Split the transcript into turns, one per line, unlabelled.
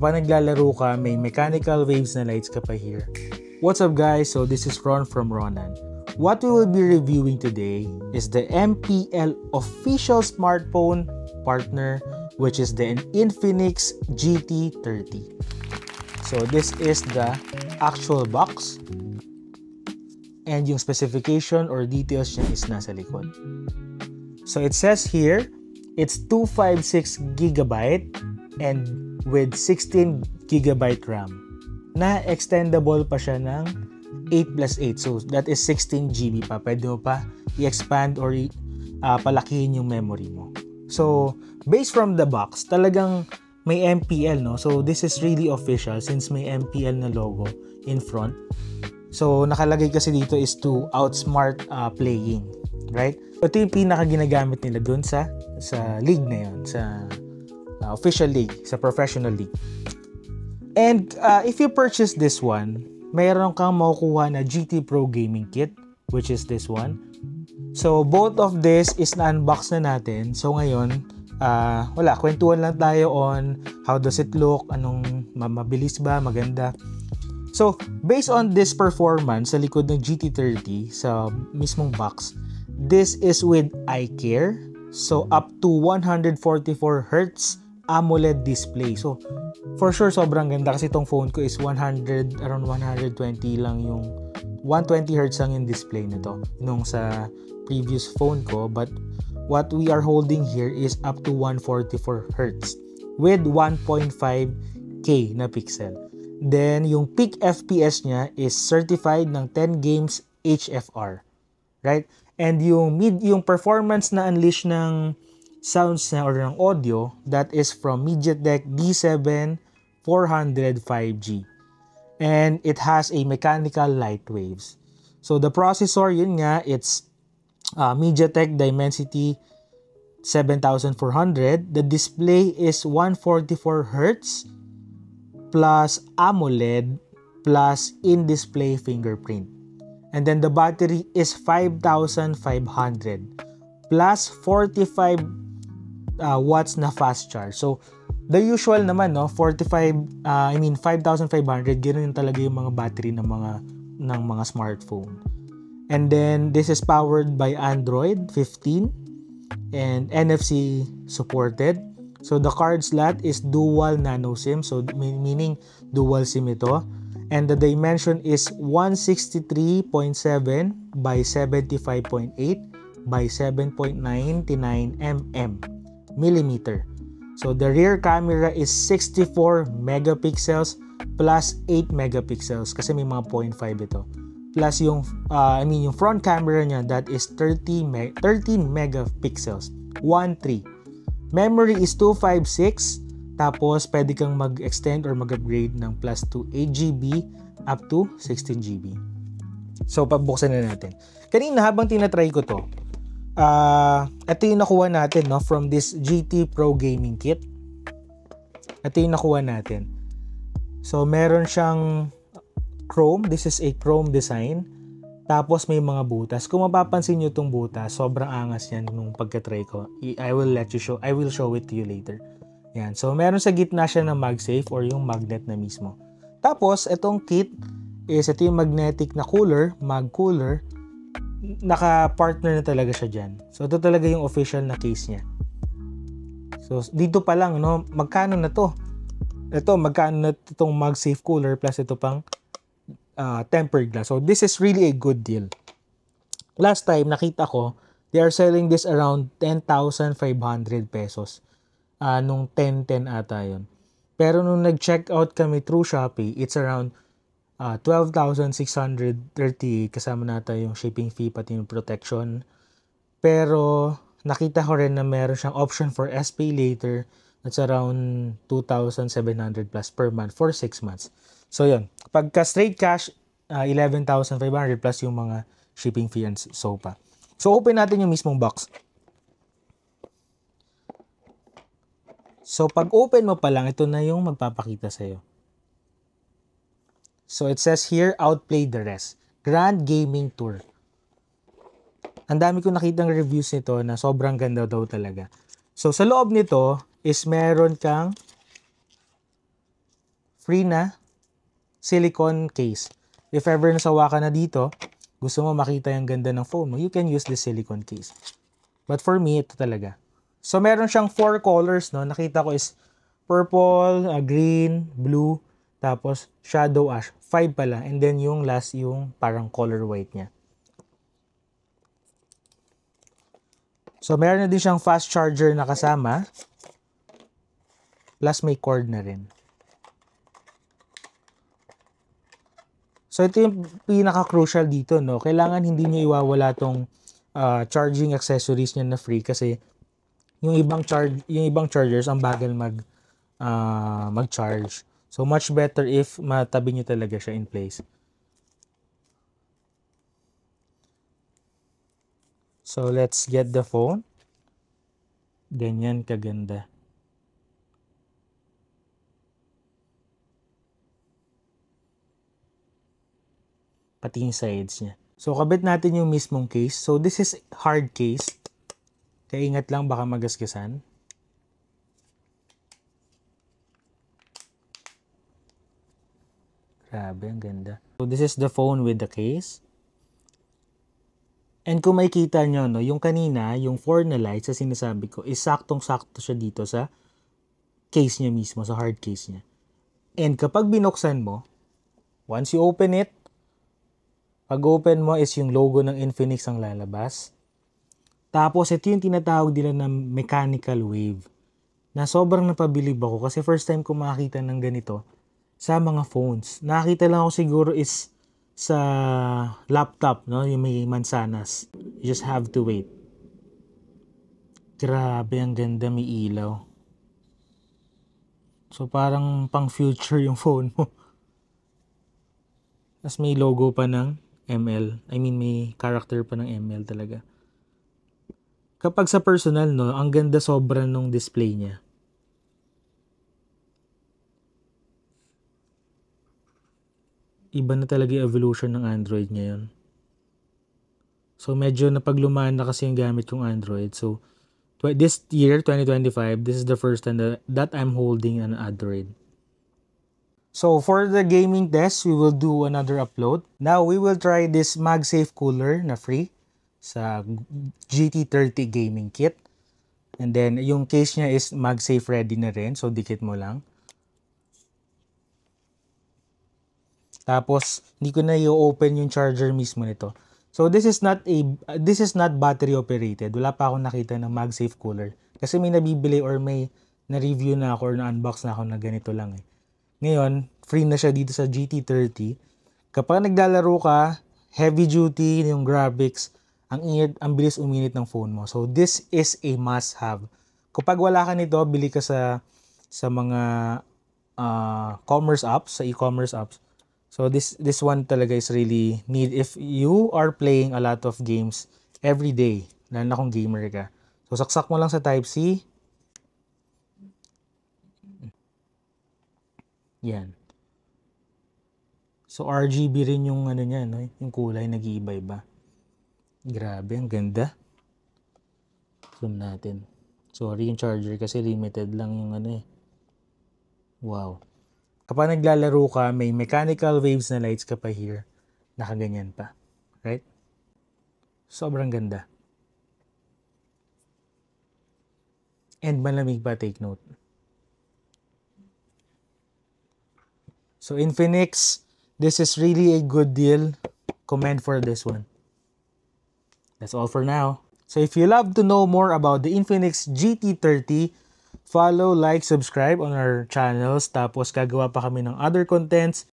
kapag naglalaro ka, may mechanical waves na lights ka pa here. What's up guys? So this is Ron from Ronan. What we will be reviewing today is the MPL official smartphone partner, which is the Infinix GT30. So this is the actual box. And yung specification or details niya is nasa likod. So it says here, it's 256GB and with 16GB RAM. Na extendable pa siya ng 8+8. So that is 16GB pa. Pwede mo pa i-expand or palakihin yung memory mo. So based from the box, talagang may MPL, no? So this is really official since may MPL na logo in front. So nakalagay kasi dito is to outsmart playing, right? Ito yung pinaka ginagamit nila dun sa league na yun, sa official league, sa professional league. And if you purchase this one, mayroon kang makukuha na GT Pro Gaming Kit, which is this one. So both of this is na-unbox na natin. So ngayon, kwentuhan lang tayo on how does it look, anong mabilis ba, maganda. So based on this performance sa likod ng GT30 sa mismong box, this is with iCare. So up to 144Hz AMOLED display. So for sure sobrang ganda kasi itong phone ko is around 120 lang yung 120Hz lang yung display nito nung sa previous phone ko, but what we are holding here is up to 144Hz with 1.5K na pixel. Then yung peak FPS niya is certified ng 10 games HFR, right? And yung performance na unleash ng sounds na or ng audio, that is from MediaTek D7 400 5G. And it has a mechanical light waves. So the processor, yun nga, it's MediaTek Dimensity 7400. The display is 144Hz plus AMOLED plus in-display fingerprint. And then the battery is 5,500 plus 45 watts na fast charge. So the usual naman, no, 5,500, ganoon talaga yung mga battery ng mga smartphone. And then this is powered by Android 15 and NFC supported. So the card slot is dual nano SIM, so meaning dual SIM ito. And the dimension is 163.7 by 75.8 by 7.99 millimeter. So the rear camera is 64 megapixels plus 8 megapixels kasi may mga 0.5 ito. Plus yung yung front camera niya, that is 13 megapixels. 13. Memory is 256. Tapos, pwede kang mag-extend or mag-upgrade ng plus to 8GB up to 16GB. So, pabuksan na natin. Kanina, habang tinatry ko to, ito yung nakuha natin, no, from this GT Pro Gaming Kit. Ito yung nakuha natin. So, meron siyang chrome. This is a chrome design. Tapos, may mga butas. Kung mapapansin nyo itong butas, sobrang angas yan nung pagka-try ko. I will show it to you later. Yan. So, meron sa gitna siya ng MagSafe or yung magnet na mismo. Tapos, itong kit is ito yung magnetic na cooler, mag cooler. Naka-partner na talaga siya dyan. So, ito talaga yung official na case niya. So, dito pa lang, no, magkano na to? Ito, magkano na itong MagSafe cooler plus ito pang tempered glass. So, this is really a good deal. Last time, nakita ko, they are selling this around 10,500 pesos. Nung 10-10 ata yun. Pero nung nag-check out kami through Shopee, it's around 12,630 kasama nata yung shipping fee pati yung protection. Pero nakita ko rin na meron siyang option for SPay later. That's around 2,700 plus per month for 6 months. So yun, pagka straight cash, 11,500 plus yung mga shipping fee and so pa. So open natin yung mismong box. So, pag open mo pa lang, ito na yung magpapakita sa'yo. So, it says here, outplay the rest. Grand Gaming Tour. Ang dami ko nakitang reviews nito na sobrang ganda daw talaga. So, sa loob nito is meron kang free na silicone case. If ever nasawa ka na dito, gusto mo makita yung ganda ng phone mo, you can use the silicone case. But for me, ito talaga. So, meron siyang 4 colors, no? Nakita ko is purple, green, blue, tapos shadow ash. 5 pala. And then yung last, yung parang color white niya. So, meron na din siyang fast charger na kasama. Plus, may cord na rin. So, ito yung pinaka-crucial dito, no? Kailangan hindi niyo iwawala tong charging accessories niya na free kasi yung ibang chargers ang bagal mag-charge. So, much better if matabi niyo talaga siya in place. So, let's get the phone. Ganyan kaganda. Pati yung sides niya. So, kabit natin yung mismong case. So, this is hard case. Kaya ingat lang, baka magasgasan. Grabe, ang ganda. So, this is the phone with the case. And kung makikita nyo, no, yung kanina, yung 4 na lights sa sinasabi ko, is saktong-sakto siya dito sa case niya mismo, sa hard case niya. And kapag binuksan mo, once you open it, pag open mo is yung logo ng Infinix ang lalabas. Tapos ito yung tinatawag nila na mechanical wave. Na sobrang napabilib ako kasi first time ko makakita ng ganito sa mga phones. Nakakita lang ako siguro is sa laptop, no? Yung may mansanas. You just have to wait. Grabe, ang ganda, may ilaw. So parang pang future yung phone mo. Tapos may logo pa ng ML. I mean, may character pa ng ML talaga. Kapag sa personal, no, ang ganda sobra nung display niya. Iba na talaga yung evolution ng Android ngayon. So, medyo napaglumaan na kasi yung gamit yung Android. So, this year, 2025, this is the first time that I'm holding an Android. So, for the gaming test, we will do another upload. Now, we will try this MagSafe cooler na free sa GT30 gaming kit. And then, yung case niya is MagSafe ready na rin. So, dikit mo lang. Tapos, hindi ko na i-open yung charger mismo nito. So, this is not battery operated. Wala pa akong nakita ng MagSafe cooler. Kasi may nabibili or may na-review na ako or na-unbox na ako na ganito lang eh. Ngayon, free na siya dito sa GT30. Kapag naglalaro ka, heavy duty yung graphics, ang bilis uminit ng phone mo. So, this is a must-have. Kapag wala ka nito, bili ka sa mga commerce apps, sa e-commerce apps. So this one talaga is really need if you are playing a lot of games every day, lalo na kung gamer ka. So saksak mo lang sa Type-C. Yan. So RGB rin yung ano niya, no? Yung kulay nag-iiba-iba. Grabe, ang ganda. Zoom natin. Sorry, yung charger kasi limited lang yung ano eh. Wow. Kapag naglalaro ka, may mechanical waves na lights ka pa here. Nakaganyan pa. Right? Sobrang ganda. And malamig pa, take note. So Infinix, this is really a good deal. Comment for this one. That's all for now. So if you love to know more about the Infinix GT30, follow, like, subscribe on our channels. Tapos gagawa pa kami ng other contents